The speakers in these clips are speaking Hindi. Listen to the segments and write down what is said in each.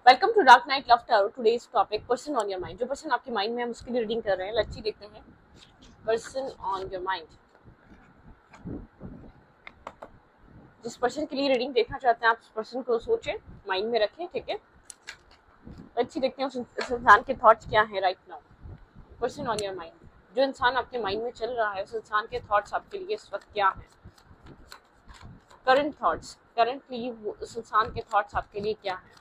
Welcome to dark night love tarot. Today's topic person on your mind. जो पर्सन आपके माइंड में हम उसकी रीडिंग कर रहे हैं। लेट्स सी देखते हैं पर्सन ऑन योर माइंड। जिस पर्सन के लिए रीडिंग देखना चाहते हैं आप उस पर्सन को सोचें, माइंड में रखें, ठीक है। लेट्स सी देखते हैं उस इंसान के थॉट्स क्या हैं right now. Person on your mind, जो इंसान आपके माइंड में चल रहा है उस इंसान के थॉट्स आपके लिए इस वक्त क्या हैं। करंट थॉट्स, करंटली उस इंसान के थॉट्स आपके लिए क्या हैं।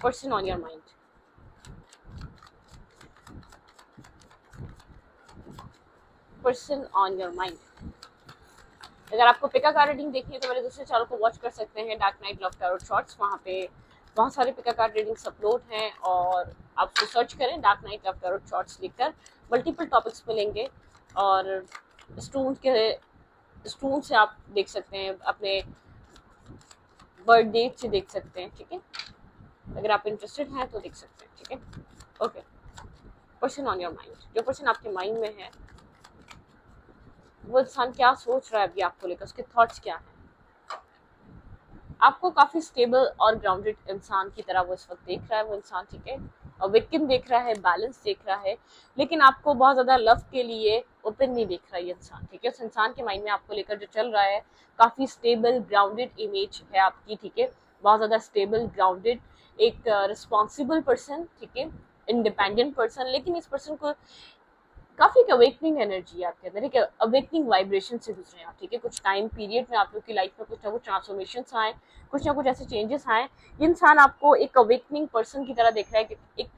Person on your mind. Person on your mind. अगर आपको पिका कार्ड रीडिंग देखनी है तो मेरे दूसरे चैनल को वॉच कर सकते हैं, dark night love tarot shorts. वहाँ पे बहुत सारे पिका कार्ड रीडिंग्स अपलोड हैं और आप उसको सर्च करें dark night love tarot shorts लिखकर। मल्टीपल टॉपिक्स मिलेंगे और स्टून से आप देख सकते हैं, अपने बर्थ डेट से देख सकते हैं, ठीक है। अगर आप इंटरेस्टेड हैं तो देख सकते हैं, ठीक है। Okay, person on your mind. जो पर्सन आपके माइंड में है वो इंसान क्या सोच रहा है अभी आपको लेकर, उसके थॉट्स क्या हैं। आपको काफी स्टेबल और ग्राउंडेड इंसान की तरह वो इस वक्त देख रहा है वो इंसान, ठीक है। और विक्टिम देख रहा है, बैलेंस देख रहा है, लेकिन आपको बहुत ज्यादा लव के लिए ओपन नहीं देख रहा है ये इंसान, ठीक है। उस इंसान के माइंड में आपको लेकर जो चल रहा है काफी स्टेबल ग्राउंडेड इमेज है आपकी, ठीक है। बहुत ज्यादा स्टेबल ग्राउंडेड, एक रिस्पॉन्सिबल पर्सन, ठीक है, इंडिपेंडेंट पर्सन। लेकिन इस पर्सन को काफी एक अवेकनिंग एनर्जी है आपके अंदर, एक अवेकनिंग वाइब्रेशन से गुजरे हैं आप, ठीक है। कुछ टाइम पीरियड में आप लोग की लाइफ में कुछ ना कुछ ट्रांसफॉर्मेशंस आए, कुछ ना कुछ ऐसे चेंजेस आए। ये इंसान आपको एक अवेकनिंग पर्सन की तरह देख रहा है, एक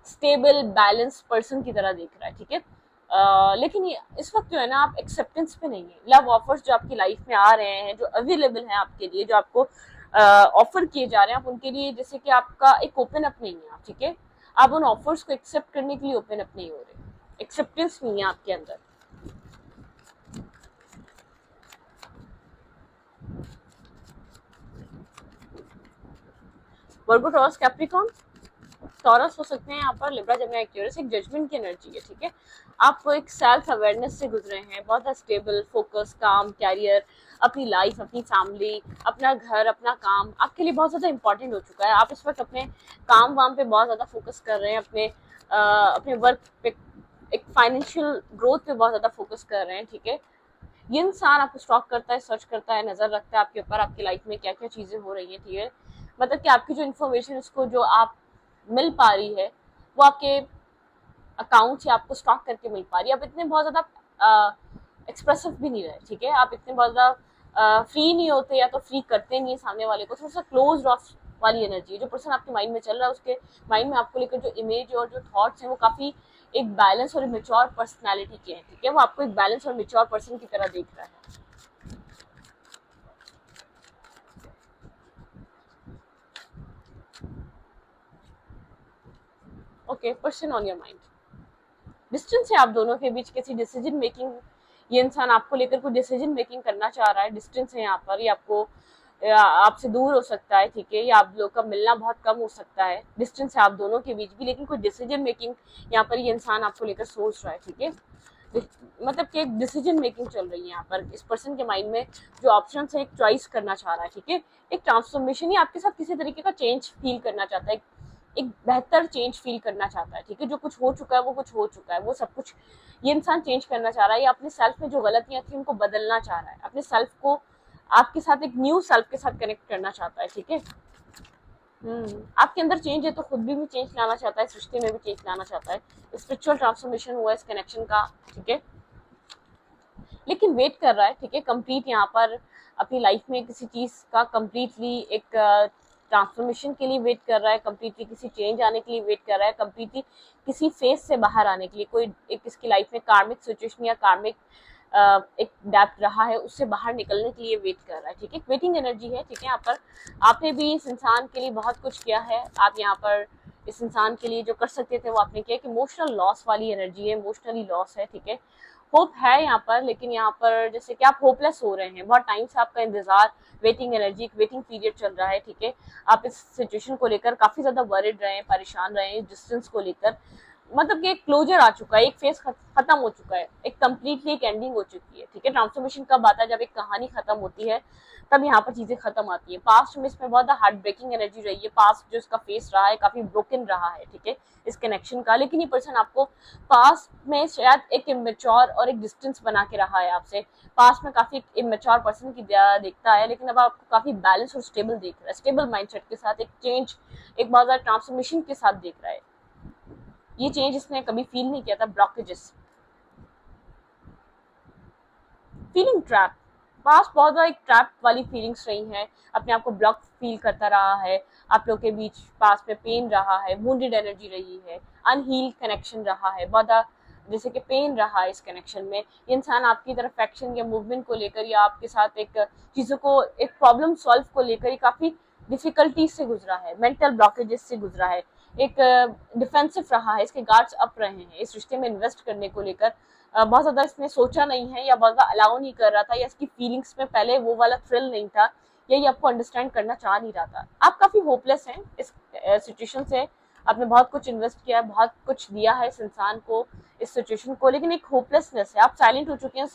स्टेबल बैलेंस पर्सन की तरह देख रहा है, ठीक है। लेकिन ये इस वक्त जो है ना आप एक्सेप्टेंस पे नहीं है। लव ऑफर्स जो आपकी लाइफ में आ रहे हैं, जो अवेलेबल हैं आपके लिए, जो आपको ऑफर किए जा रहे हैं, आप उनके लिए जैसे कि आपका एक ओपन अप नहीं है, ठीक है। आप उन ऑफर्स को एक्सेप्ट करने के लिए ओपन अप नहीं हो रहे, एक्सेप्टेंस नहीं है आपके अंदर। वर्गो, टॉरस, कैप्रिकॉर्न। टॉरस हो सकते हैं यहाँ पर, लिब्रा, जेमिनी, एक्वेरियस। एक जजमेंट की एनर्जी है, ठीक है। आप एक सेल्फ अवेयरनेस से गुजरे हैं, बहुत स्टेबल, फोकस, काम, कैरियर, अपनी लाइफ, अपनी फैमिली, अपना घर, अपना काम आपके लिए बहुत ज्यादा इंपॉर्टेंट हो चुका है। आप इस वक्त अपने काम वाम पे बहुत ज्यादा फोकस कर रहे हैं, अपने वर्क पे, एक फाइनेंशियल ग्रोथ पे बहुत ज्यादा फोकस कर रहे हैं, ठीक है। ये इंसान आपको स्टॉक करता है, सर्च करता है, नजर रखता है आपके ऊपर, आपकी लाइफ में क्या क्या चीजें हो रही हैं, ठीक है। मतलब कि आपकी जो इन्फॉर्मेशन उसको जो आप मिल पा रही है वो आपके अकाउंट से आपको स्टॉक करके मिल पा रही है। आप इतने बहुत ज्यादा एक्सप्रेसिव भी नहीं रहे, ठीक है। आप इतने बहुत ज्यादा फ्री नहीं होते, या तो फ्री करते नहीं है सामने वाले को। थोड़ा सा क्लोज ऑफ वाली एनर्जी, जो पर्सन आपके माइंड में चल रहा है उसके माइंड में आपको लेकर जो इमेज और जो थॉट्स हैं वो काफी एक बैलेंस और मेच्योर पर्सनालिटी के हैं, ठीक है। वो आपको एक बैलेंस और मेच्योर पर्सन की तरह देख रहा है। Okay, person on your mind. Distance है आप दोनों के बीच, किसी डिसीजन मेकिंग, ये इंसान आपको लेकर कोई डिसीजन मेकिंग करना चाह रहा है। डिस्टेंस है यहाँ पर, ये आपको आपसे दूर हो सकता है, ठीक है। या आप लोग का मिलना बहुत कम हो सकता है। डिस्टेंस है आप दोनों के बीच भी, लेकिन कोई डिसीजन मेकिंग यहाँ पर ये इंसान आपको लेकर सोच रहा है, ठीक है। मतलब कि एक डिसीजन मेकिंग चल रही है यहाँ पर इस पर्सन के माइंड में। जो ऑप्शन है एक चॉइस करना चाह रहा है, ठीक है। एक ट्रांसफॉर्मेशन, ही आपके साथ किसी तरीके का चेंज फील करना चाहता है, एक बेहतर चेंज फील करना चाहता है, ठीक है। जो कुछ हो चुका है वो कुछ हो चुका है, वो सब कुछ ये इंसान चेंज करना चाह रहा है। या अपने सेल्फ में जो गलतियां थी उनको बदलना चाह रहा है, अपने सेल्फ को आपके साथ एक न्यू सेल्फ के साथ कनेक्ट करना चाहता है, ठीक है। आपके अंदर चेंज है तो खुद भी चेंज लाना चाहता है, इस रिश्ते में भी चेंज लाना चाहता है। स्पिरिचुअल ट्रांसफॉर्मेशन हुआ इस कनेक्शन का, ठीक है। लेकिन वेट कर रहा है, ठीक है। कंप्लीट यहाँ पर अपनी लाइफ में किसी चीज का कंप्लीटली एक ट्रांसफॉर्मेशन के लिए वेट कर रहा है, कंप्लीटली किसी चेंज आने के लिए वेट कर रहा है, कंप्लीटली किसी फेज से बाहर आने के लिए। कोई एक इसकी लाइफ में कार्मिक सिचुएशन या कार्मिक एक डेप्थ रहा है, उससे बाहर निकलने के लिए वेट कर रहा है, ठीक है। वेटिंग एनर्जी है, ठीक है। यहाँ पर आपने भी इस इंसान के लिए बहुत कुछ किया है। आप यहाँ पर इस इंसान के लिए जो कर सकते थे वो आपने किया। कि इमोशनल लॉस वाली एनर्जी है, इमोशनली लॉस है, ठीक है। होप है यहाँ पर, लेकिन यहाँ पर जैसे कि आप होपलेस हो रहे हैं, बहुत टाइम से आपका इंतजार, वेटिंग एनर्जी, वेटिंग पीरियड चल रहा है, ठीक है। आप इस सिचुएशन को लेकर काफी ज्यादा वरिड रहे हैं, परेशान रहे हैं, डिस्टेंस को लेकर। मतलब कि एक क्लोजर आ चुका है, एक फेज खत्म हो चुका है, एक कंप्लीटली एक एंडिंग हो चुकी है, ठीक है। ट्रांसफॉर्मेशन कब आता है? जब एक कहानी खत्म होती है, तब यहाँ पर चीजें खत्म आती है। पास्ट में इसमें बहुत हार्ट ब्रेकिंग एनर्जी रही है, पास्ट जो इसका फेस रहा है काफी ब्रोकन रहा है, ठीक है, इस कनेक्शन का। लेकिन ये पर्सन आपको पास्ट में शायद एक इमेच्योर और एक डिस्टेंस बना के रहा है आपसे, पास्ट में काफी इमेच्योर पर्सन की देखता है, लेकिन अब आपको काफी बैलेंस और स्टेबल देख रहा है, स्टेबल माइंडसेट के साथ, एक चेंज, एक बहुत ज्यादा ट्रांसफॉर्मेशन के साथ देख रहा है। ये चेंज इसने कभी फील नहीं किया था। ब्लॉकेजेस, फीलिंग ट्रैप, पास्ट बहुत ज्यादा एक ट्रैप वाली फीलिंग्स रही हैं, अपने आप को ब्लॉक फील करता रहा है, आप लोग के बीच पास्ट में पेन रहा है, वुंडेड एनर्जी रही है, अनहील्ड कनेक्शन रहा है, बहुत जैसे कि पेन रहा है इस कनेक्शन में। ये इंसान आपकी तरफ एक्शन या मूवमेंट को लेकर या आपके साथ एक चीजों को, एक प्रॉब्लम सॉल्व को लेकर काफी डिफिकल्टी से गुजरा है, मेंटल ब्लॉकेजेस से गुजरा है, एक डिफेंसिव रहा है, इसके गार्ड्स अप रहे हैं इस रिश्ते में इन्वेस्ट करने को लेकर। बहुत ज्यादा इसने सोचा नहीं है, या बहुत ज्यादा अलाउ नहीं कर रहा था, या इसकी फीलिंग्स में पहले वो वाला थ्रिल नहीं था, या ये आपको अंडरस्टैंड करना चाह नहीं रहा था। आप काफी होपलेस हैं इस सिचुएशन से, आपने बहुत कुछ इन्वेस्ट किया है, बहुत कुछ दिया है इस इंसान को, इस सिचुएशन को, लेकिन एक होपलेसनेस है, आप साइलेंट हो चुके हैं।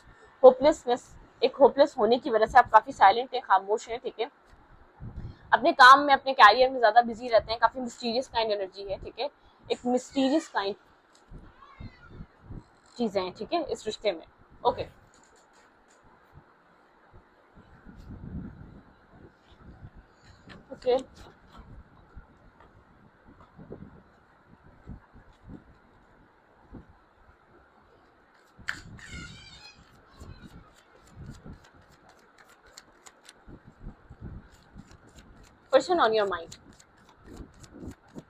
होपलेसनेस, एक होपलेस होने की वजह से आप काफी साइलेंट हैं, खामोश हैं, ठीक है, अपने काम में, अपने कैरियर में ज्यादा बिजी रहते हैं, काफी मिस्टीरियस काइंड एनर्जी है, ठीक है, एक मिस्टीरियस काइंड चीजें हैं, ठीक है, इस रिश्ते में। Okay, okay, person on your mind,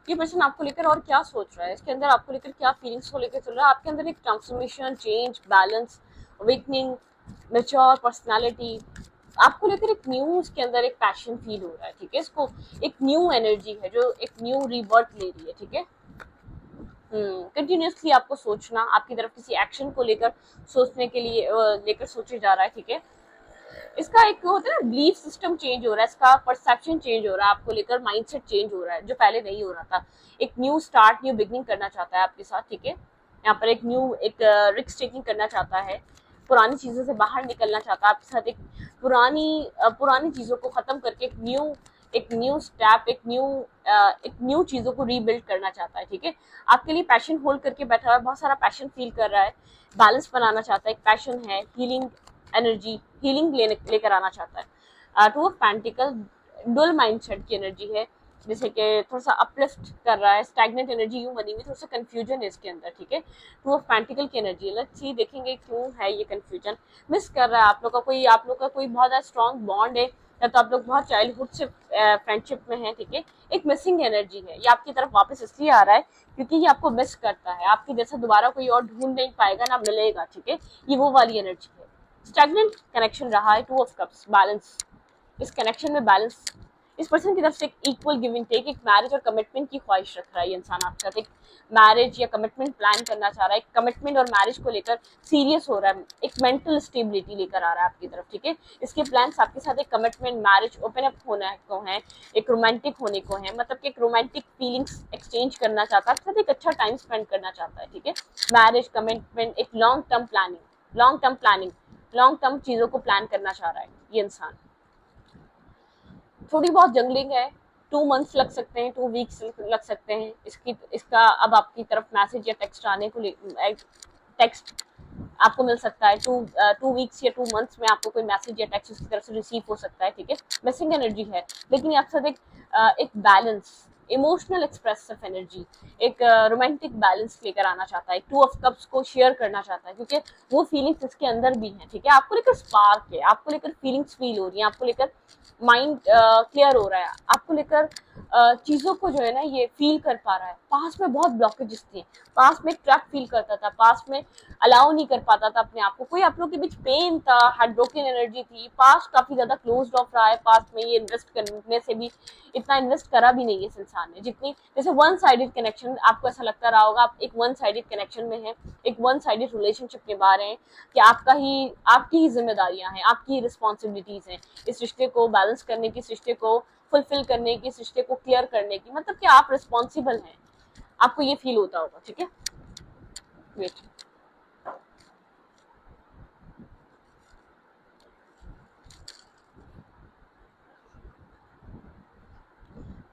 ये पर्सन आपको लेकर और क्या सोच रहा है, इसके अंदर आपको लेकर क्या फीलिंग्स को लेकर चल रहा है। आपके अंदर एक transformation, change, balance, awakening, mature personality, आपको लेकर एक न्यू, इसके अंदर एक पैशन फील हो रहा है, ठीक है, इसको एक न्यू एनर्जी है जो एक न्यू रीबर्थ ले रही है, ठीक है। कंटिन्यूसली आपको सोचना, आपकी तरफ किसी एक्शन को लेकर सोचने के लिए लेकर सोचे जा रहा है, ठीक है। इसका एक होता है ना, बिलीफ सिस्टम चेंज हो रहा है, इसका परसेप्शन चेंज हो रहा है, आपको लेकर माइंडसेट चेंज हो रहा है, जो पहले नहीं हो रहा था। एक न्यू स्टार्ट, न्यू बिगनिंग करना चाहता है आपके साथ, ठीक है, यहाँ पर एक न्यू, एक रिस्क टेकिंग करना चाहता है, पुरानी चीजों से बाहर निकलना चाहता है आपके साथ, एक पुरानी चीजों को खत्म करके एक न्यू स्टेप, एक न्यू चीजों को रीबिल्ड करना चाहता है, ठीक है। आपके लिए पैशन होल्ड करके बैठा हुआ है, बहुत सारा पैशन फील कर रहा है, बैलेंस बनाना चाहता है, एक पैशन है, हीलिंग एनर्जी, हीलिंग लेकर आना चाहता है। Two of pentacle dual mindset की एनर्जी है, जैसे कि थोड़ा सा अपलिफ्ट कर रहा है, स्टैग्नेंट एनर्जी यूं बनी हुई, थोड़ा सा कंफ्यूजन है इसके अंदर, ठीक है। टू ऑफ पेंटिकल की एनर्जी, लेट्स सी, देखेंगे क्यों है ये कंफ्यूजन। मिस कर रहा है आप लोग का कोई बहुत ज्यादा स्ट्रॉन्ग बॉन्ड है, या तो आप लोग बहुत चाइल्डहुड से फ्रेंडशिप में है, ठीक है। एक मिसिंग एनर्जी है, ये आपकी तरफ वापस इसलिए आ रहा है क्योंकि ये आपको मिस करता है, आपके जैसा दोबारा कोई और ढूंढ नहीं पाएगा, ना मिलेगा, ठीक है, ये वो वाली एनर्जी है। स्टैग्नेंट कनेक्शन रहा है, टू ऑफ कप्स, बैलेंस, इस कनेक्शन में बैलेंस, इस पर्सन की तरफ से एक इक्वल गिव एंड टेक, एक मैरिज और कमिटमेंट की ख्वाहिश रख रहा है ये इंसान आपके साथ, एक मैरिज या कमिटमेंट प्लान करना चाह रहा है, एक कमिटमेंट और मैरिज को लेकर सीरियस हो रहा है, एक मेंटल स्टेबिलिटी लेकर आ रहा है आपकी तरफ, ठीक है। इसके प्लान्स आपके साथ एक कमिटमेंट, मैरिज, ओपन अप होने को है, एक रोमांटिक होने को है, मतलब कि एक रोमांटिक फीलिंग्स एक्सचेंज करना चाहता है, आपके साथ एक अच्छा टाइम स्पेंड करना चाहता है, ठीक है। मैरिज, कमिटमेंट, एक long term planning, long term चीजों को प्लान करना चाह रहा है ये इंसान। थोड़ी बहुत जंगलिंग है, 2 मंथ्स लग सकते हैं, 2 वीक्स लग सकते हैं, इसका अब आपकी तरफ मैसेज या टेक्स्ट आने को, टेक्स्ट आपको मिल सकता है, 2 वीक्स या 2 मंथ्स में आपको कोई मैसेज या टेक्स्ट उसकी तरफ से रिसीव हो सकता है, ठीक है। मिसिंग एनर्जी है, लेकिन आपके साथ एक बैलेंस, इमोशनल एक्सप्रेसिव एनर्जी, एक रोमांटिक बैलेंस लेकर आना चाहता है, 2 ऑफ कप्स को शेयर करना चाहता है, क्योंकि वो फीलिंग्स इसके अंदर भी हैं, ठीक है। आपको लेकर स्पार्क है, आपको लेकर फीलिंग्स फील हो रही है, आपको लेकर माइंड क्लियर हो रहा है, आपको लेकर चीजों को जो है ना ये फील कर पा रहा है। पास में बहुत ब्लॉकेजेस थी, पास में ट्रैप फील करता था, पास में अलाउ नहीं कर पाता था अपने आप को, कोई आप लोग के बीच पेन था, हार्ट ब्रोकन एनर्जी थी, पास काफी ज्यादा क्लोज ऑफ रहा है, पास में ये इन्वेस्ट करने से भी इतना इन्वेस्ट करा भी नहीं है इस इंसान ने, जितनी जैसे वन साइडेड कनेक्शन आपको ऐसा लगता रहा होगा, आप एक वन साइडेड कनेक्शन में है, एक वन साइडेड रिलेशनशिप निभा रहे हैं, कि आपकी ही जिम्मेदारियां हैं, आपकी ही रिस्पॉन्सिबिलिटीज हैं इस रिश्ते को बैलेंस करने की, इस रिश्ते को फुलफिल करने की, इस रिश्ते को क्लियर करने की, मतलब कि आप रिस्पॉन्सिबल हैं, आपको ये फील होता होगा, ठीक है। वेट,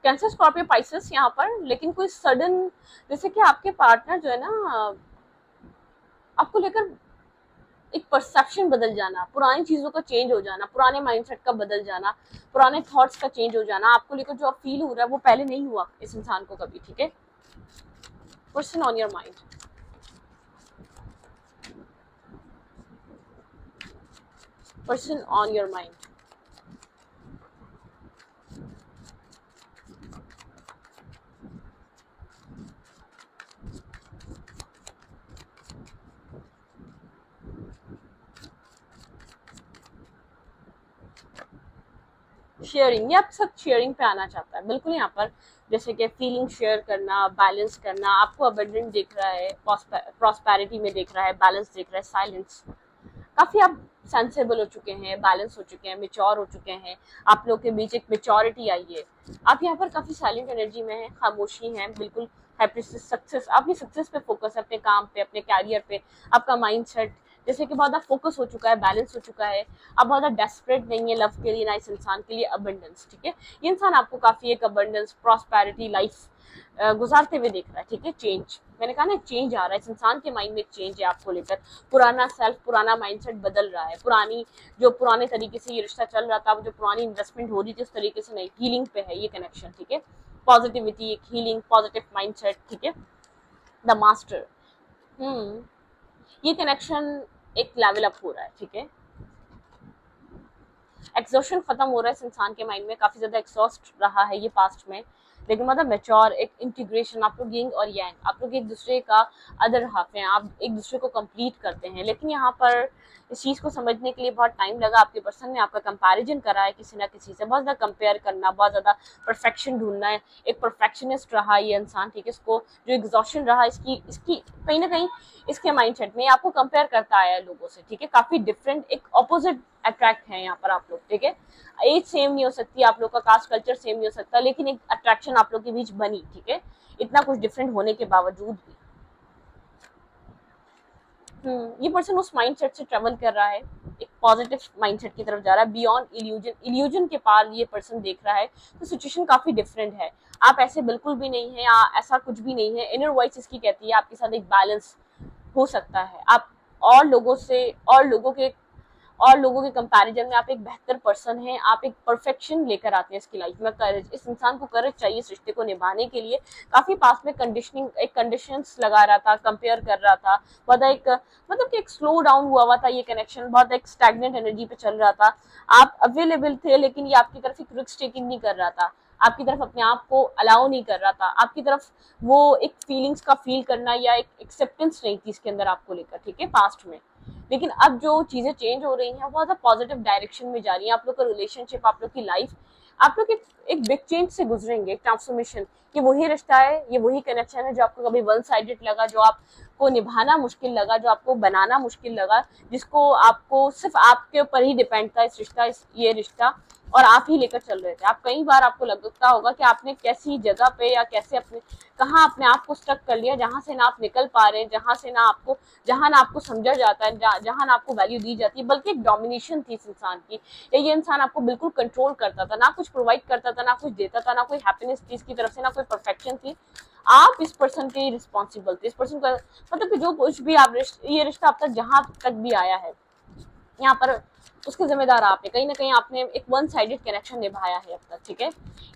कैंसर, स्कॉर्पियो, पाइसेस यहाँ पर, लेकिन कोई सडन, जैसे कि आपके पार्टनर जो है ना आपको लेकर एक परसेप्शन बदल जाना, पुरानी चीजों का चेंज हो जाना, पुराने माइंडसेट का बदल जाना, पुराने थॉट्स का चेंज हो जाना, आपको लेकर जो अब फील हो रहा है वो पहले नहीं हुआ इस इंसान को कभी, ठीक है। Person on your mind, person on your mind, sharing, ये आपके साथ शेयरिंग पे आना चाहता है बिल्कुल यहाँ पर, जैसे कि फीलिंग शेयर करना, बैलेंस करना, आपको अबंडेंट दिख रहा है, प्रॉस्पेरिटी में दिख रहा है, बैलेंस दिख रहा है, साइलेंस, काफी आप सेंसेबल हो चुके हैं, बैलेंस हो चुके हैं, मेच्योर हो चुके हैं, आप लोग के बीच एक मेच्योरिटी आई है, आप यहाँ पर काफी साइलेंट एनर्जी में है, खामोशी है बिल्कुल, सक्सेस, अपनी सक्सेस पे फोकस है, अपने काम पे, अपने कैरियर पे, आपका माइंडसेट जैसे कि बहुत ज्यादा फोकस हो चुका है, बैलेंस हो चुका है, आप बहुत ज्यादा डेस्परेट नहीं है लव के लिए, ना इस इंसान के लिए, अबंडेंस, ठीक है। ये इंसान आपको काफी एक अबंडेंस, प्रॉस्पेरिटी लाइफ गुजारते हुए देख रहा है, ठीक है। चेंज, मैंने कहा ना चेंज आ रहा है इस इंसान के माइंड में, एक चेंज है आपको लेकर, पुराना सेल्फ, पुराना माइंडसेट बदल रहा है, पुरानी जो पुराने तरीके से ये रिश्ता चल रहा था, जो पुरानी इन्वेस्टमेंट हो रही थी उस तरीके से नहीं, हीलिंग पे है ये कनेक्शन, ठीक है। पॉजिटिविटी, एक हीलिंग, पॉजिटिव माइंडसेट, ठीक है। द मास्टर, ये कनेक्शन एक लेवल अप हो रहा है, ठीक है। एग्जॉशन खत्म हो रहा है इस इंसान के माइंड में, काफी ज्यादा एग्जॉस्ट रहा है ये पास्ट में, लेकिन मतलब मेच्योर, एक इंटीग्रेशन, आप लोग यिंग और यांग, आप लोग एक दूसरे का अदर हाफ हैं, आप एक दूसरे को कंप्लीट करते हैं, लेकिन यहाँ पर इस चीज को समझने के लिए बहुत टाइम लगा, आपके पर्सन ने आपका कंपैरिजन करा है किसी ना किसी से, बहुत ज्यादा कंपेयर करना, बहुत ज्यादा परफेक्शन ढूंढना है, एक परफेक्शनिस्ट रहा ये इंसान, ठीक है। इसको जो एग्जॉशन रहा इसकी इसकी कहीं ना कहीं इसके माइंडसेट में आपको कंपेयर करता आया है लोगों से, ठीक है। काफी डिफरेंट, एक ऑपोजिट अट्रैक्ट है यहाँ पर आप लोग, ठीक है। एज सेम नहीं हो सकती आप लोग का, कास्ट कल्चर सेम नहीं हो सकता, लेकिन एक अट्रैक्शन आप लोग के बीच बनी, ठीक है, इतना कुछ डिफरेंट होने के बावजूद भी। ये पर्सन उस माइंडसेट से ट्रेवल कर रहा है, एक पॉजिटिव माइंडसेट की तरफ जा रहा है, बियॉन्ड इल्यूजन, इल्यूजन के पार ये पर्सन देख रहा है, तो सिचुएशन काफी डिफरेंट है, आप ऐसे बिल्कुल भी नहीं है, ऐसा कुछ भी नहीं है, इनर वॉइस इसकी कहती है आपके साथ एक बैलेंस हो सकता है, आप और लोगों से, और लोगों के कंपैरिजन में आप एक बेहतर पर्सन हैं, आप एक परफेक्शन लेकर आते हैं इसकी लाइफ में, करेज, इस इंसान को करेज चाहिए इस रिश्ते को निभाने के लिए, काफी पास में कंडीशनिंग, एक कंडीशंस लगा रहा था, कंपेयर कर रहा था, बहुत एक मतलब कि एक स्लो डाउन हुआ था ये कनेक्शन, बहुत एक स्टैग्नेंट एनर्जी पे चल रहा था, आप अवेलेबल थे लेकिन ये आपकी तरफ एक रिस्क टेकिंग नहीं कर रहा था, आपकी तरफ अपने आप को अलाउ नहीं कर रहा था, आपकी तरफ वो एक फीलिंग्स का फील करना या एक एक्सेप्टेंस नहीं थी इसके अंदर आपको लेकर, ठीक है, पास्ट में। लेकिन अब जो चीजें चेंज हो रही हैं बहुत ज्यादा पॉजिटिव डायरेक्शन में जा रही है, आप लोग का रिलेशनशिप, आप लोग की लाइफ, आप लोग एक बिग चेंज से गुजरेंगे, एक ट्रांसफॉर्मेशन, ये वही रिश्ता है, ये वही कनेक्शन है जो आपको कभी वन साइडेड लगा, जो आपको निभाना मुश्किल लगा, जो आपको बनाना मुश्किल लगा, जिसको आपको सिर्फ आपके ऊपर ही डिपेंड था इस रिश्ता, ये रिश्ता, और आप ही लेकर चल रहे थे। आप कई बार आपको लगता होगा कि आपने कैसी जगह पे या कैसे कहाँ अपने आप को स्टक कर लिया, जहां से ना आप निकल पा रहे हैं, जहां ना आपको समझा जाता है, जहां ना आपको वैल्यू दी जाती है, बल्कि एक डोमिनेशन थी इस इंसान की, या ये इंसान आपको बिल्कुल कंट्रोल करता था, ना कुछ प्रोवाइड करता था, ना कुछ देता था, ना कोई हैप्पीनेस थी इसकी तरफ से, ना कोई परफेक्शन थी, आप इस पर्सन के रिस्पॉन्सिबल थे, इस पर्सन का मतलब कि जो कुछ भी आप ये रिश्ता अब तक जहां तक भी आया है यहाँ पर उसके जिम्मेदार आपने, कहीं ना कहीं आपने एक वन साइडेड कनेक्शन निभाया है अब तक, ठीक है।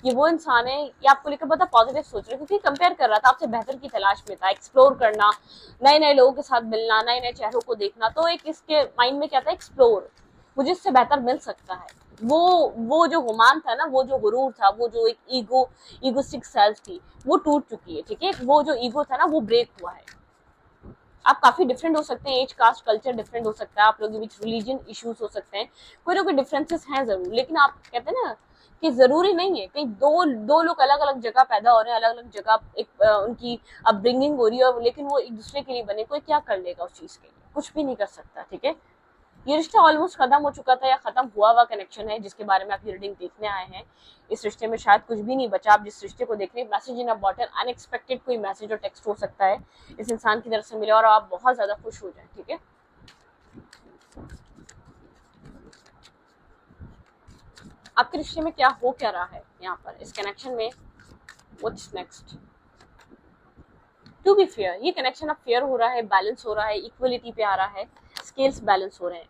ये वो इंसान है, ये आपको लेकर पता पॉजिटिव सोच रहे, क्योंकि कंपेयर कर रहा था, आपसे बेहतर की तलाश में था, एक्सप्लोर करना, नए नए लोगों के साथ मिलना, नए नए चेहरों को देखना, तो एक इसके माइंड में क्या था, एक्सप्लोर, मुझे इससे बेहतर मिल सकता है, वो जो गुमान था ना, वो जो गुरूर था, वो जो एक ईगोस्टिक सेल्फ थी, वो टूट चुकी है, ठीक है। वो जो ईगो था ना वो ब्रेक हुआ है, आप काफी डिफरेंट हो सकते हैं, एज, कास्ट, कल्चर डिफरेंट हो सकता है, आप लोगों के बीच रिलीजन इश्यूज हो सकते हैं, कोई ना कोई डिफरेंसेस हैं जरूर, लेकिन आप कहते हैं ना कि जरूरी नहीं है, कहीं दो लोग अलग अलग जगह पैदा हो रहे हैं, अलग अलग जगह एक उनकी अपब्रिंगिंग हो रही है, लेकिन वो एक दूसरे के लिए बने, कोई क्या कर लेगा उस चीज के लिए, कुछ भी नहीं कर सकता, ठीक है। ये रिश्ता ऑलमोस्ट खत्म हो चुका था या खत्म हुआ हुआ कनेक्शन है जिसके बारे में आप ये रीडिंग देखने आए हैं। इस रिश्ते में शायद कुछ भी नहीं बचा। आप जिस रिश्ते को देख रहे हैं, मैसेज इन अ बॉटल, अनएक्सपेक्टेड कोई मैसेज और टेक्स्ट हो सकता है इस इंसान की तरफ से मिले और आप बहुत ज्यादा खुश हो जाए। ठीक है, आपके रिश्ते में क्या हो क्या रहा है यहाँ पर इस कनेक्शन में, what's next. To be fair, ये कनेक्शन अब फेयर हो रहा है, बैलेंस हो रहा है, इक्वलिटी पे आ रहा है, स्केल्स बैलेंस हो रहे हैं।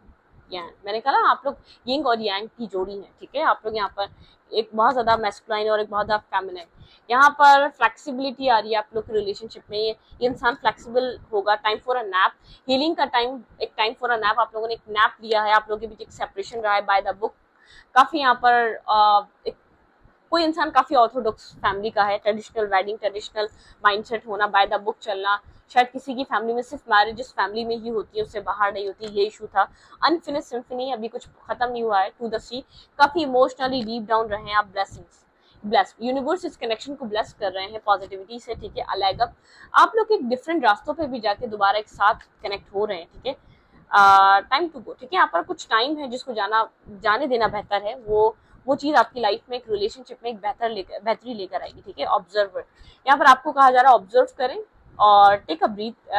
यहाँ मैंने कहा आप लोग यिंग और यांग की जोड़ी है। ठीक है, आप लोग यहाँ पर एक बहुत ज्यादा मैस्कुलाइन और एक बहुत ज्यादा फेमिनिन, यहाँ पर फ्लेक्सिबिलिटी आ रही है आप लोग के रिलेशनशिप में। ये इंसान फ्लेक्सिबल होगा। Time for a nap, healing का टाइम, एक टाइम फॉर अ नैप। आप लोगों ने एक नैप लिया है, आप लोगों के बीच एक सेपरेशन रहा है बाय द बुक। काफी यहाँ पर एक कोई इंसान काफी ऑर्थोडॉक्स फैमिली का है, ट्रेडिशनल वेडिंग, ट्रेडिशनल माइंडसेट होना, बाय द बुक चलना। शायद किसी की फैमिली में सिर्फ मैरिज जिस फैमिली में ही होती है उससे बाहर नहीं होती, ये इशू था। अनफिनिश सिम्फनी, अभी कुछ खत्म नहीं हुआ है। टू द सी, काफी इमोशनली डीप डाउन रहे हैं आप। ब्लेसिंग्स, ब्लेस, यूनिवर्स इस कनेक्शन को ब्लेस कर रहे हैं पॉजिटिविटी से। ठीक है, अलग आप लोग एक डिफरेंट रास्तों पे भी जाके दोबारा एक साथ कनेक्ट हो रहे हैं। ठीक है, टाइम टू गो। ठीक है, यहाँ पर कुछ टाइम है जिसको जाने देना बेहतर है। वो चीज आपकी लाइफ में, एक रिलेशनशिप में एक बेहतरी लेकर आएगी। ठीक है, ऑब्जर्वर, यहाँ पर आपको कहा जा रहा है ऑब्जर्व करें और टेक अ ब्रीथ।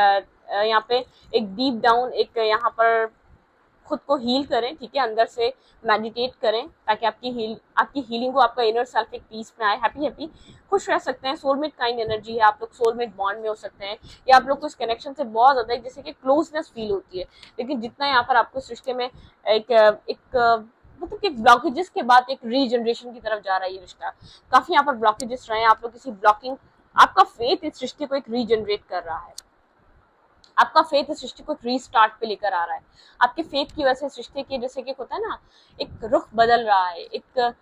यहाँ पे एक डीप डाउन, एक यहाँ पर खुद को हील करें। ठीक है, अंदर से मेडिटेट करें ताकि आपकी हीलिंग को, आपका इनर सेल्फ एक पीस में आए, हैप्पी खुश रह सकते हैं। सोलमेट काइंड एनर्जी है, आप लोग सोलमेट बॉन्ड में हो सकते हैं या आप लोग को इस कनेक्शन से बहुत ज्यादा जैसे कि क्लोजनेस फील होती है। लेकिन जितना यहाँ पर आपको इस रिश्ते में एक मतलब कि ब्लॉकेजेस के बाद एक रीजनरेशन की तरफ जा रहा है ये रिश्ता। काफी यहाँ पर ब्लॉकेजेस रहे हैं, आप लोग किसी ब्लॉकिंग, आपका फेथ इस रिश्ते को एक रीजनरेट कर रहा है। आपका फेथ इस रिश्ते को एक रीस्टार्ट पे लेकर आ रहा है। आपके फेथ की वजह से इस रिश्ते के, जैसे कि होता है ना, एक रुख बदल रहा है, एक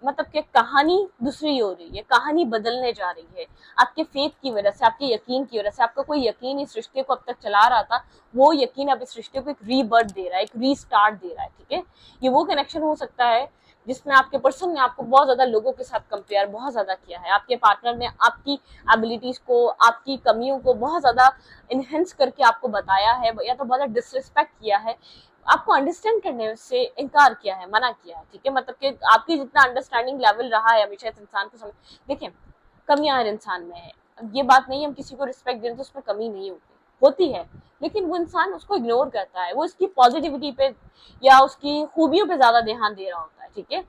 मतलब कि कहानी दूसरी हो रही है, कहानी बदलने जा रही है आपके फेथ की वजह से, आपके यकीन की वजह से। आपका कोई यकीन इस रिश्ते को अब तक चला रहा था, वो यकीन अब इस रिश्ते को एक रीबर्थ दे रहा है, एक रीस्टार्ट दे रहा है। ठीक है, ये वो कनेक्शन हो सकता है जिसमें आपके पर्सन ने आपको बहुत ज्यादा लोगों के साथ कंपेयर बहुत ज्यादा किया है। आपके पार्टनर ने आपकी एबिलिटीज को, आपकी कमियों को बहुत ज्यादा इनहेंस करके आपको बताया है या तो बहुत डिसरिस्पेक्ट किया है, आपको अंडरस्टैंड करने से इनकार किया है, मना किया है। ठीक है, मतलब कि आपकी जितना अंडरस्टैंडिंग लेवल रहा है हमेशा इस इंसान को समझ, देखिए कमियां हर इंसान में है। ये बात नहीं, हम किसी को रिस्पेक्ट दें तो उसमें कमी नहीं होती है, लेकिन वो इंसान उसको इग्नोर करता है, वो इसकी पॉजिटिविटी पे या उसकी खूबियों पे ज्यादा ध्यान दे रहा होता है। ठीक है,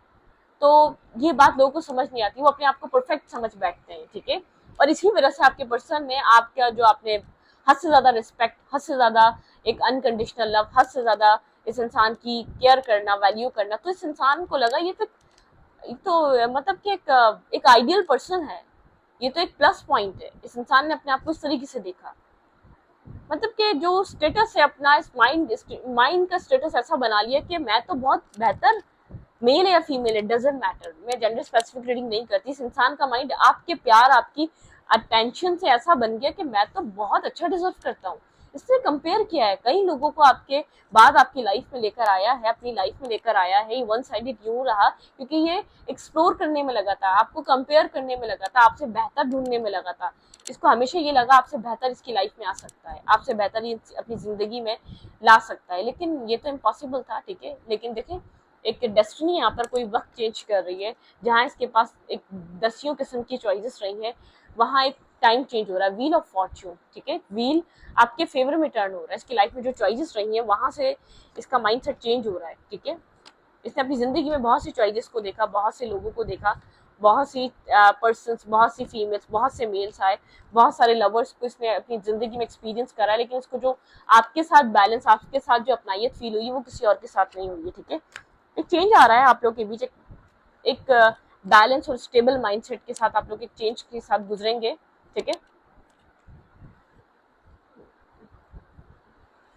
तो ये बात लोगों को समझ नहीं आती, वो अपने आप को परफेक्ट समझ बैठते हैं। ठीक है, और इसी वजह से आपके पर्सन ने आपका जो आपने हद से ज्यादा रिस्पेक्ट, हद से ज्यादा एक अनकंडीशनल लव, हद से ज्यादा इस इंसान की केयर करना, वैल्यू करना, तो इस इंसान को लगा ये तो मतलब कि एक आइडियल पर्सन है, ये तो एक प्लस पॉइंट है। इस इंसान ने अपने आप को इस तरीके से देखा, मतलब कि जो स्टेटस है अपना, इस माइंड का स्टेटस ऐसा बना लिया कि मैं तो बहुत बेहतर, मेल या फीमेल इट डजेंट मैटर, मैं जेंडर स्पेसिफिक रीडिंग नहीं करती। इस इंसान का माइंड आपके प्यार, आपकी अटेंशन से ऐसा बन गया कि मैं तो बहुत अच्छा डिजर्व करता हूँ। इससे कंपेयर किया है, कई लोगों को आपके बाद आपकी लाइफ में लेकर आया है, अपनी लाइफ में लेकर आया है। ये वन साइडेड यूं रहा क्योंकि ये एक्सप्लोर करने में लगा था, आपको कंपेयर करने में लगा था, आपसे बेहतर ढूंढने में लगा था। इसको हमेशा ये लगा आपसे बेहतर इसकी लाइफ में आ सकता है, आपसे बेहतर ये अपनी जिंदगी में ला सकता है, लेकिन ये तो इम्पॉसिबल था। ठीक है, लेकिन देखें एक डेस्टिनी यहाँ पर कोई वक्त चेंज कर रही है, जहाँ इसके पास एक दसियों किस्म की चॉइसेस रही हैं, वहाँ एक टाइम चेंज हो रहा है, व्हील ऑफ फॉर्च्यून। ठीक है, व्हील आपके फेवर में टर्न हो रहा है, इसकी लाइफ में जो चॉइसेस रही हैं वहां से इसका माइंडसेट चेंज हो रहा है। ठीक है, इसने अपनी जिंदगी में बहुत सी चॉइसेस को देखा, बहुत से लोगों को देखा, बहुत सी पर्सन्स, बहुत सी फीमेल्स, बहुत से मेल्स आए, बहुत सारे लवर्स को इसने अपनी जिंदगी में एक्सपीरियंस करा, लेकिन इसको जो आपके साथ बैलेंस, आपके साथ जो अपनायत फील हुई वो किसी और के साथ नहीं हुई है। ठीक है, एक चेंज आ रहा है आप लोग के बीच, एक बैलेंस और स्टेबल माइंडसेट के साथ आप लोग एक चेंज के साथ गुजरेंगे। ठीक है,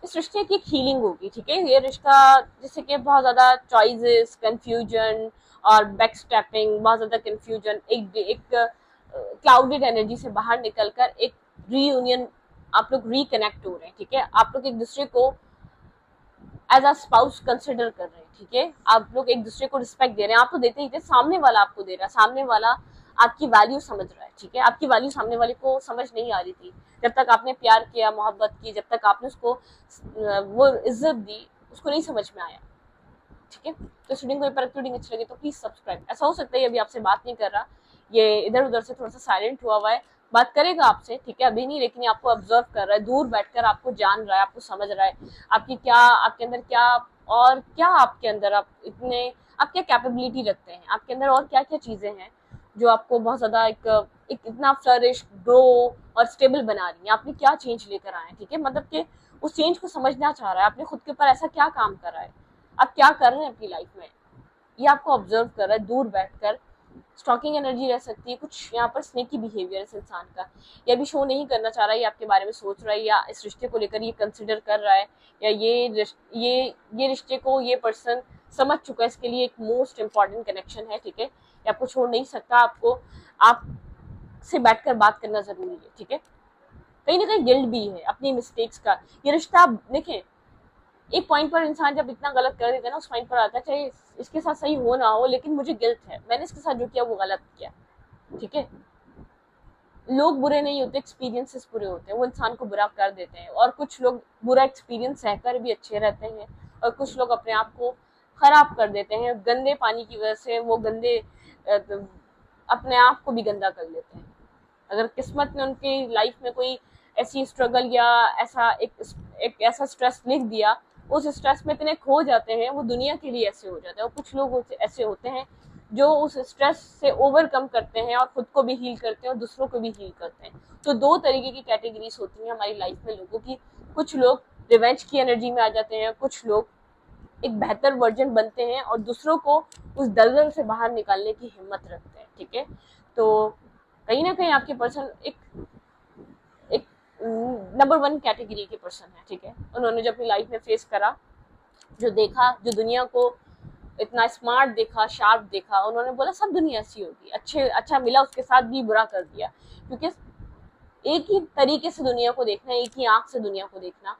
इस रिश्ते की एक हीलिंग होगी। ठीक है, ये रिश्ता जैसे कि बहुत ज्यादा चॉइसेस, कंफ्यूजन और बैक स्टेपिंग, बहुत ज्यादा कंफ्यूजन, एक क्लाउडेड एनर्जी से बाहर निकलकर एक रीयूनियन, आप लोग रिकनेक्ट हो रहे हैं। ठीक है, आप लोग एक दूसरे को एज अ स्पाउस कंसिडर कर रहे हैं। ठीक है, आप लोग एक दूसरे को रिस्पेक्ट दे रहे हैं, आप तो देते ही थे, सामने वाला आपको दे रहा है, सामने वाला आपकी वैल्यू समझ रहा है। ठीक है, आपकी वैल्यू सामने वाले को समझ नहीं आ रही थी, जब तक आपने प्यार किया, मोहब्बत की, जब तक आपने उसको वो इज्जत दी, उसको नहीं समझ में आया, ठीक है। तो स्टूडेंट को पेपर रीडिंग अच्छी लगी तो प्लीज सब्सक्राइब। ऐसा हो सकता है अभी आपसे बात नहीं कर रहा, ये इधर उधर से थोड़ा सा साइलेंट हुआ है, बात करेगा आपसे, ठीक है, अभी नहीं, लेकिन आपको ऑब्जर्व कर रहा है, दूर बैठकर आपको जान रहा है, आपको समझ रहा है आपकी क्या, आपके अंदर क्या, और क्या आपके अंदर आप इतने, आप क्या कैपेबिलिटी रखते हैं, आपके अंदर और क्या क्या चीजें हैं जो आपको बहुत ज्यादा एक इतना फ्लरिश, ग्रो और स्टेबल बना रही है, आपने क्या चेंज लेकर आए हैं, ठीक है, मतलब कि उस चेंज को समझना चाह रहा है, आपने खुद के ऊपर ऐसा क्या काम करा है, आप क्या कर रहे हैं अपनी लाइफ में, ये आपको ऑब्जर्व कर रहा है दूर बैठकर। स्टॉकिंग एनर्जी रह सकती है, कुछ यहाँ पर स्नेकी बिहेवियर इस इंसान का, ये अभी शो नहीं करना चाह रहा है, ये आपके बारे में सोच रहा है, या इस रिश्ते को लेकर ये कंसिडर कर रहा है, या ये रिश्ते को ये पर्सन समझ चुका है, इसके लिए एक मोस्ट इंपॉर्टेंट कनेक्शन है, ठीक है, ये आपको छोड़ नहीं सकता, आपको आप से बैठकर बात करना जरूरी है, ठीक है। कहीं ना कहीं गिल्ट भी है अपनी मिस्टेक्स का, ये रिश्ता आप देखें, एक पॉइंट पर इंसान जब इतना गलत कर देता है ना, उस पॉइंट पर आता है चाहे इसके साथ सही हो ना हो, लेकिन मुझे गिल्ट है, मैंने इसके साथ जो किया वो गलत किया, ठीक है। लोग बुरे नहीं होते, एक्सपीरियंसेस बुरे होते हैं, वो इंसान को बुरा कर देते हैं, और कुछ लोग बुरा एक्सपीरियंस सहकर भी अच्छे रहते हैं, और कुछ लोग अपने आप को खराब कर देते हैं, गंदे पानी की वजह से वो गंदे अपने आप को भी गंदा कर लेते हैं। अगर किस्मत ने उनकी लाइफ में कोई ऐसी स्ट्रगल या ऐसा एक ऐसा स्ट्रेस लिख दिया, उस स्ट्रेस में इतने खो जाते हैं, वो दुनिया के लिए ऐसे हो जाते हैं, और कुछ लोग ऐसे होते हैं जो उस स्ट्रेस से ओवरकम करते हैं और खुद को भी हील करते हैं और दूसरों को भी हील करते हैं। तो दो तरीके की कैटेगरीज होती हैं हमारी लाइफ में लोगों की, कुछ लोग रिवेंज की एनर्जी में आ जाते हैं, कुछ लोग एक बेहतर वर्जन बनते हैं और दूसरों को उस दलदल से बाहर निकालने की हिम्मत रखते हैं, ठीक है। तो कहीं ना कहीं आपके पर्सन एक एक नंबर 1 कैटेगरी के पर्सन है, ठीक है। उन्होंने जो अपनी लाइफ में फेस करा, जो देखा, जो दुनिया को इतना स्मार्ट देखा, शार्प देखा, उन्होंने बोला सब दुनिया ऐसी होगी, अच्छा मिला उसके साथ भी बुरा कर दिया, क्योंकि एक ही तरीके से दुनिया को देखना, एक ही आंख से दुनिया को देखना।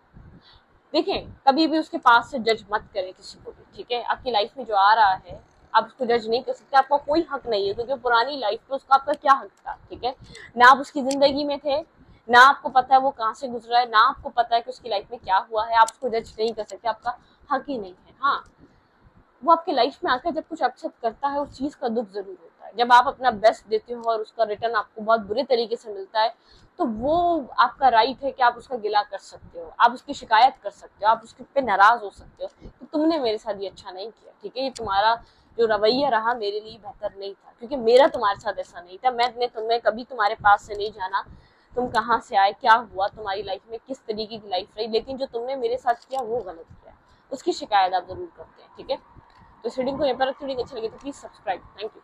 देखें, कभी भी उसके पास से जज मत करें किसी को भी, ठीक है। आपकी लाइफ में जो आ रहा है आप उसको जज नहीं कर सकते, आपका कोई हक नहीं है, क्योंकि पुरानी लाइफ में उसका आपका क्या हक था, ठीक है। ना आप उसकी जिंदगी में थे, ना आपको पता है वो कहाँ से गुजरा है, ना आपको पता है कि उसकी लाइफ में क्या हुआ है, आप उसको जज नहीं कर सकते, आपका हक ही नहीं है। हाँ, वो आपकी लाइफ में आकर जब कुछ अपसेट करता है, उस चीज का दुख जरूर होता है। जब आप अपना बेस्ट देते हो और उसका रिटर्न आपको बहुत बुरे तरीके से मिलता है, तो वो आपका राइट है कि आप उसका गिला कर सकते हो, आप उसकी शिकायत कर सकते हो, आप उसके पे नाराज हो सकते हो कि तुमने मेरे साथ ये अच्छा नहीं किया, ठीक है, ये तुम्हारा जो रवैया रहा मेरे लिए बेहतर नहीं था, क्योंकि मेरा तुम्हारे साथ ऐसा नहीं था, मैंने तुम्हें कभी तुम्हारे पास से नहीं जाना, तुम कहाँ से आए, क्या हुआ तुम्हारी लाइफ में, किस तरीके की लाइफ रही, लेकिन जो तुमने मेरे साथ किया वो गलत किया, उसकी शिकायत आप जरूर करते हैं, ठीक है। तो इस रीडिंग को यहाँ पर रीडिंग अच्छी लगी तो प्लीज सब्सक्राइब। Thank you.